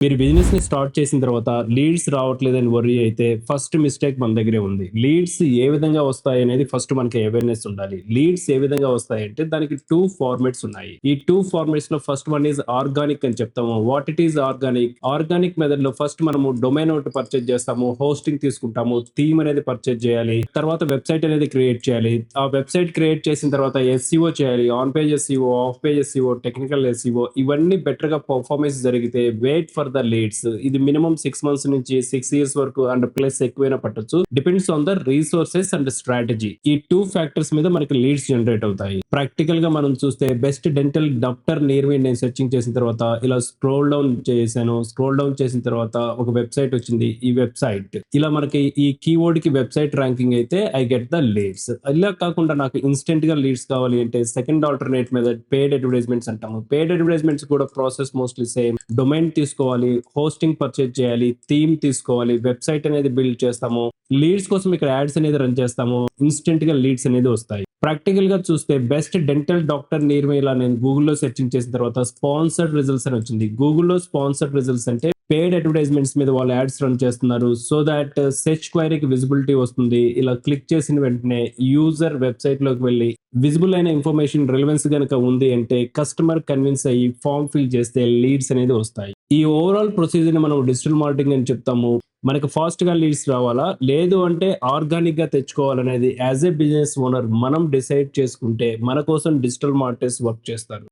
మీరు బిజినెస్‌ని స్టార్ట్ చేసిన తర్వాత లీడ్స్ రావట్లేదని వర్రీ అయితే ఫస్ట్ మిస్టేక్ మన దగ్గరే ఉంది. లీడ్స్ ఏ విధంగా వస్తాయనేది ఫస్ట్ మనకి అవేర్‌నెస్ ఉండాలి. లీడ్స్ ఏ విధంగా వస్తాయంటే దానికి 2 ఫార్మాట్స్ ఉన్నాయి. ఈ 2 ఫార్మాట్స్‌లో ఫస్ట్ వన్ ఈస్ ఆర్గానిక్ అని చెప్తాము. What it is organic? Organic మెథడ్‌లో ఫస్ట్ మనము డొమైన్ ఒకటి పర్చేజ్ చేస్తాము. హోస్టింగ్ తీసుకుంటాము. థీమ్ అనేది పర్చేజ్ చేయాలి. తర్వాత వెబ్‌సైట్ అనేది క్రియేట్ చేయాలి. ఆ వెబ్‌సైట్ క్రియేట్ చేసిన తర్వాత ఎస్‌సిఓ చేయాలి. On page SCO, of page SCO, technical SCO ఇవన్నీ బెటర్‌గా పెర్ఫార్మెన్స్ జరిగితే వెయిట్ ఫర్ ద లీడ్స్. ఇది మినిమం 6 మంత్స్ నుంచి 6 ఇయర్స్ వరకు అండ్ ప్లస్ ఎక్కువైనా పట్టొచ్చు. Depends on the resources and strategy. ఈ 2 ఫ్యాక్టర్స్ మీద మనకి లీడ్స్ జనరేట్ అవుతాయి. ప్రాక్టికల్ గా మనం చూస్తే బెస్ట్ డెంటల్ డాక్టర్ నియర్ మీ నేను సెర్చింగ్ చేసిన తర్వాత ఇలా స్క్రోల్ డౌన్ చేశాను. స్క్రోల్ డౌన్ చేసిన తర్వాత ఒక వెబ్సైట్ వచ్చింది. ఈ వెబ్సైట్ ఇలా మనకి ఈ కీవర్డ్ కి వెబ్సైట్ ర్యాంకింగ్ అయితే ఐ గెట్ ద లీడ్స్. ఇలా కాకుండా నాకు ఇన్స్టెంట్ గా లీడ్స్ కావాలి అంటే second alternate method paid advertisements అంటాము. పెయిడ్ అడ్వర్టైజ్మెంట్స్ కూడా ప్రాసెస్ మోస్ట్లీ సేమ్. డొమైన్ తీసుకోవాలి, హోస్టింగ్ పర్చేజ్ చేయాలి, థీమ్ తీసుకోవాలి, వెబ్సైట్ అనేది బిల్డ్ చేస్తాము. లీడ్స్ కోసం ఇక్కడ యాడ్స్ అనేది రన్ చేస్తాము. ఇన్స్టెంట్ గా లీడ్స్ అనేది వస్తాయి. ప్రాక్టికల్ గా చూస్తే బెస్ట్ డెంటల్ డాక్టర్ నియర్ మీ ఇలా నేను గూగుల్లో సెర్చింగ్ చేసిన తర్వాత స్పాన్సర్డ్ రిజల్ట్స్ అని వచ్చింది. గూగుల్లో స్పాన్సర్డ్ రిజల్ట్స్ అంటే పెయిడ్ అడ్వర్టైజ్మెంట్స్ మీద వాళ్ళు యాడ్స్ రన్ చేస్తున్నారు. సో దాట్ సెర్చ్ క్వైరీకి విజిబిలిటీ వస్తుంది. ఇలా క్లిక్ చేసిన వెంటనే యూజర్ వెబ్సైట్ లోకి వెళ్ళి విజిబుల్ అయిన ఇన్ఫర్మేషన్ రిలవెన్స్ గనక ఉంది అంటే కస్టమర్ కన్విన్స్ అయ్యి ఫామ్ ఫిల్ చేస్తే లీడ్స్ అనేది వస్తాయి. ఈ ఓవరాల్ ప్రొసీజర్ ని మనం డిజిటల్ మార్కెటింగ్ అని చెప్తాము. మనకి ఫాస్ట్ గా లీడ్స్ రావాలా లేదు అంటే ఆర్గానిక్ గా తెచ్చుకోవాలనేది యాజ్ ఏ బిజినెస్ ఓనర్ మనం డిసైడ్ చేసుకుంటే మన కోసం డిజిటల్ మార్కెటర్స్ వర్క్ చేస్తారు.